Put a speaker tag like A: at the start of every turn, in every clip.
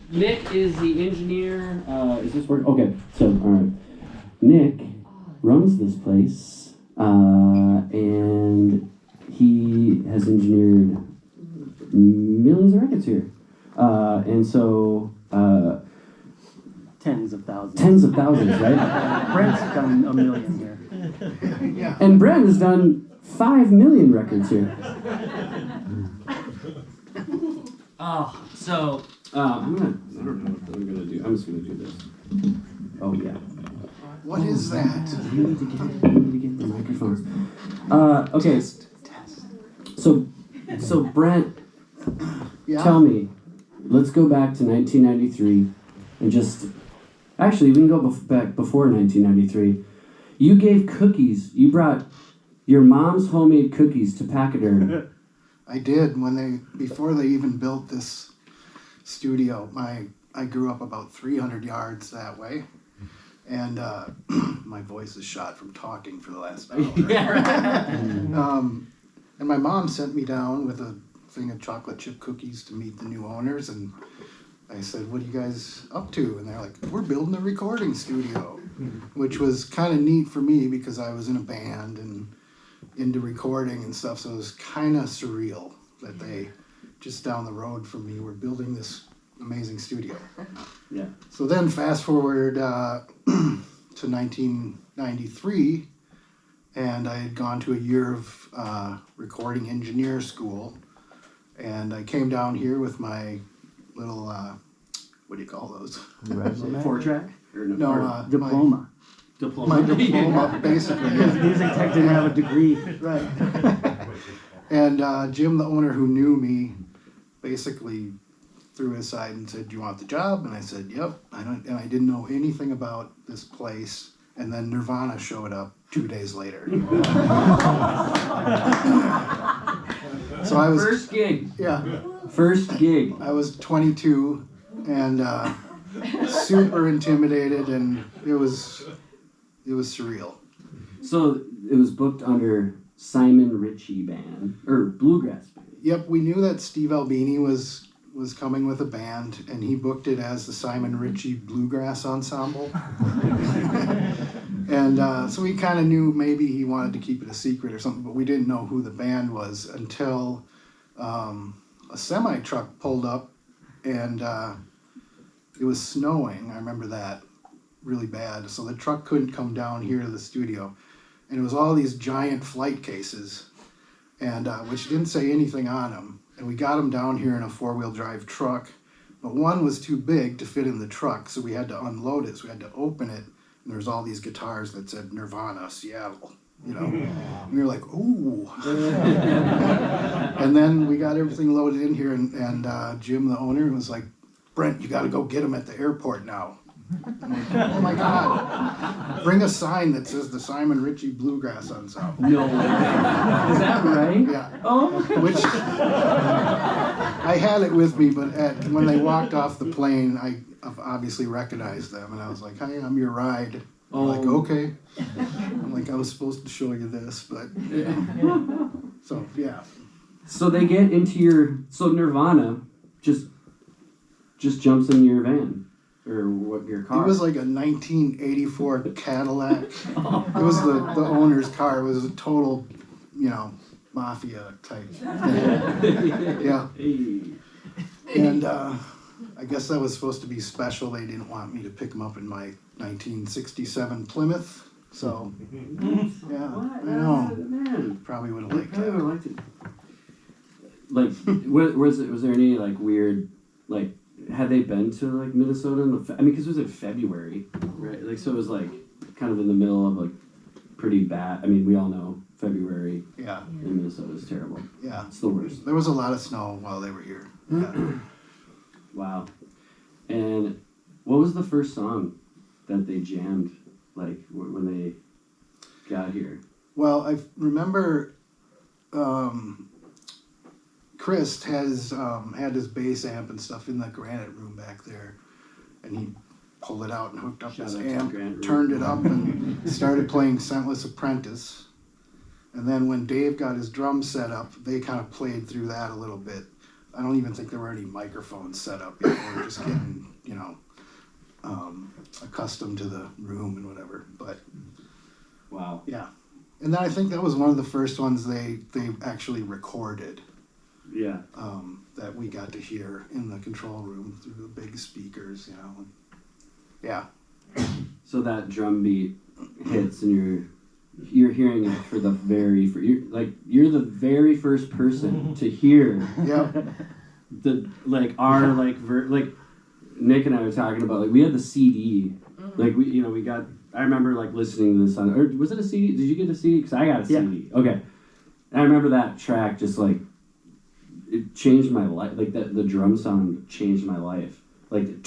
A: Nick is the engineer. Is this work? Okay, so, all right. Nick runs this place, and he has engineered millions of records here. And so...
B: Tens of thousands.
A: Tens of thousands, right?
B: Brent's done a million here.
A: Yeah. And Brent has done 5 million records here. Oh, so I don't know what I'm gonna do. I'm just gonna do this. Oh yeah.
C: What is that?
A: We need to get the microphones. Okay. So Brent,
C: Yeah?
A: tell me. Let's go back to 1993, and just actually we can go back before 1993. You gave cookies. You brought your mom's homemade cookies to Pachyderm.
C: I did before they even built this studio. I grew up about 300 yards that way, and my voice is shot from talking for the last hour. And my mom sent me down with a thing of chocolate chip cookies to meet the new owners, and I said, "What are you guys up to?" And they're like, "We're building a recording studio," which was kind of neat for me because I was in a band and into recording and stuff, so it was kind of surreal that they just down the road from me were building this amazing studio.
A: Yeah.
C: So then fast forward to 1993, and I had gone to a year of recording engineer school, and I came down here with my little what do you call those?
B: 4-track?
C: No,
B: Diploma.
C: My diploma, basically.
B: His music tech didn't have a degree.
C: Right. And Jim, the owner who knew me, basically threw it aside and said, "Do you want the job?" And I said, "Yep." And I didn't know anything about this place. And then Nirvana showed up 2 days later. So I was
A: First gig.
C: Yeah.
A: First gig.
C: I was 22 and super intimidated, and it was surreal.
A: So it was booked under Simon Ritchie Band or Bluegrass Band.
C: Yep, we knew that Steve Albini was coming with a band, and he booked it as the Simon Ritchie Bluegrass Ensemble. And so we kind of knew maybe he wanted to keep it a secret or something, but we didn't know who the band was until a semi-truck pulled up, and it was snowing. I remember that really bad. So the truck couldn't come down here to the studio. And it was all these giant flight cases, and which didn't say anything on them. And we got them down here in a 4-wheel drive truck, but one was too big to fit in the truck, so we had to unload it. So we had to open it, and there's all these guitars that said Nirvana, Seattle, you know. And we were like, ooh. And then we got everything loaded in here, and Jim, the owner, was like, "Brent, you got to go get them at the airport now." I'm like, "Oh my God, bring a sign that says the Simon Ritchie Bluegrass Ensemble."
A: No way. Is that right?
C: Yeah.
A: Oh.
C: Which I had it with me, but when they walked off the plane, I obviously recognized them, and I was like, "Hi, I'm your ride." They're like, "Okay." I'm like, "I was supposed to show you this, but..." So, yeah.
A: So they get into so Nirvana just jumps in your van. Or what, your car?
C: It was like a 1984 Cadillac. It was the owner's car. It was a total, mafia type thing. Yeah. And I guess that was supposed to be special. They didn't want me to pick them up in my 1967 Plymouth. So, yeah,
A: What?
C: I know.
A: Man.
C: Probably would have liked
A: I would have
C: that.
A: liked it. Like, was there any, like, weird, like, had they been to, like, Minnesota because it was in February, right? Like, so it was, like, kind of in the middle of, like, pretty bad. I mean, we all know February
C: Yeah,
A: in Minnesota is terrible.
C: yeah.
A: It's the worst.
C: There was a lot of snow while they were here. Yeah.
A: Wow. And what was the first song that they jammed, like, when they got here?
C: Well, I remember Chris has had his bass amp and stuff in the granite room back there, and he pulled it out and hooked up
A: Shout
C: his
A: out to
C: amp,
A: Granite Room.
C: turned it up, and started playing Scentless Apprentice. And then when Dave got his drums set up, they kind of played through that a little bit. I don't even think there were any microphones set up yet. We were just getting accustomed to the room and whatever. But
A: Wow.
C: yeah, and then I think that was one of the first ones they actually recorded.
A: Yeah.
C: That we got to hear in the control room through the big speakers, Yeah.
A: So that drum beat hits, and you're hearing it for the you're the very first person to hear
C: Yeah.
A: Nick and I were talking about, like, we had the CD, like we got. I remember like listening to this on, or was it a CD? Did you get a CD? Because I got a CD. Okay, and I remember that track just like it changed my life. Like the drum sound changed my life. Like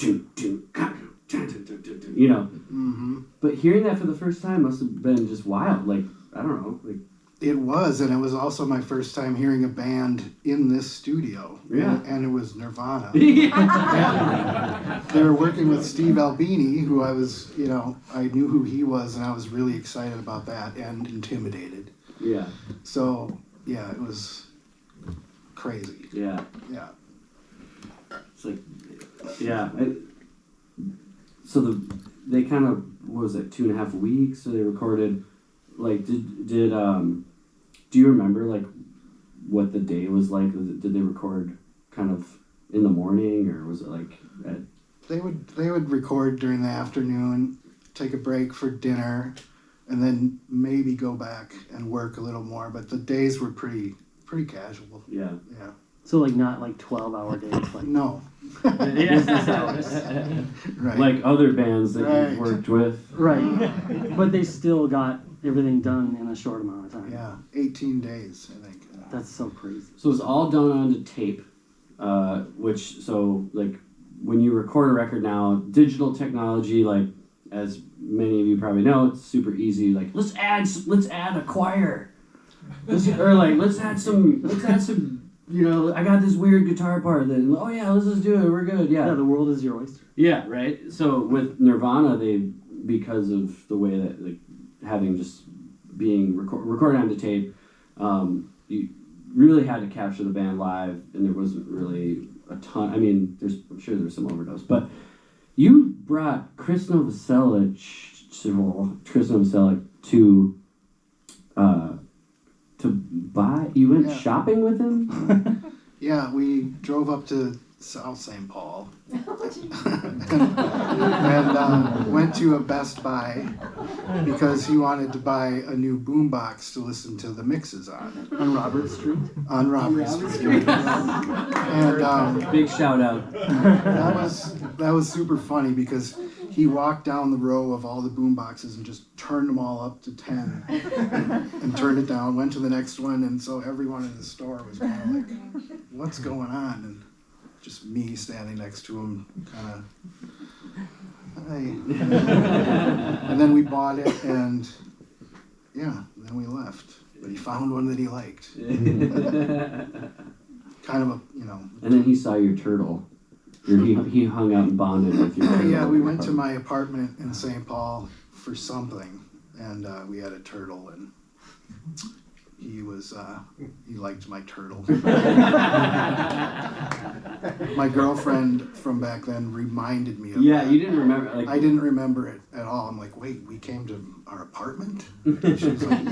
C: Mm-hmm.
A: But hearing that for the first time must have been just wild. Like, I don't know. Like,
C: It was, and it was also my first time hearing a band in this studio.
A: Yeah.
C: And it was Nirvana.
A: yeah.
C: They were working with Steve Albini, who I was, I knew who he was, and I was really excited about that and intimidated.
A: Yeah.
C: So, yeah, it was crazy.
A: Yeah.
C: Yeah.
A: It's like, yeah. They kind of, what was it, 2.5 weeks? So they recorded, like, did do you remember, like, what the day was like? Did they record kind of in the morning, or was it like at...
C: They would record during the afternoon, take a break for dinner, and then maybe go back and work a little more. But the days were pretty casual.
A: Yeah.
C: Yeah.
B: So like not like 12-hour days, like
C: No.
B: business hours.
C: Right.
A: Like other bands that
C: Right.
A: you've worked with.
B: Right. But they still got everything done in a short amount of time.
C: Yeah, 18 days, I think.
B: That's so crazy.
A: So it's all done onto tape, like, when you record a record now, digital technology, like, as many of you probably know, it's super easy. Like, let's add a choir, let's add some, I got this weird guitar part. Then, oh yeah, let's just do it. We're good.
B: Yeah, the world is your oyster.
A: Yeah, right. So with Nirvana, because of the way that, like, having just being recorded onto tape, you really had to capture the band live, and there wasn't really a ton. I mean, I'm sure there was some overdose, but you brought Chris Novoselic to buy. You went shopping with him.
C: Yeah, we drove up to South St. Paul and went to a Best Buy because he wanted to buy a new boombox to listen to the mixes on.
B: On Robert Street?
C: On Robert Street. And
A: Big shout out.
C: that was super funny because he walked down the row of all the boomboxes and just turned them all up to 10 and turned it down, went to the next one, and so everyone in the store was kind of like, what's going on? And just me standing next to him, kind of, hey. And then we bought it, and yeah, then we left. But he found one that he liked. Kind of a,
A: And then he saw your turtle. He hung out and bonded with your turtle.
C: Yeah, we went to my apartment in St. Paul for something, and we had a turtle, and he liked my turtle. My girlfriend from back then reminded me of that.
A: You didn't remember. Like,
C: I didn't remember it at all. I'm like, wait, we came to our apartment? And she was like,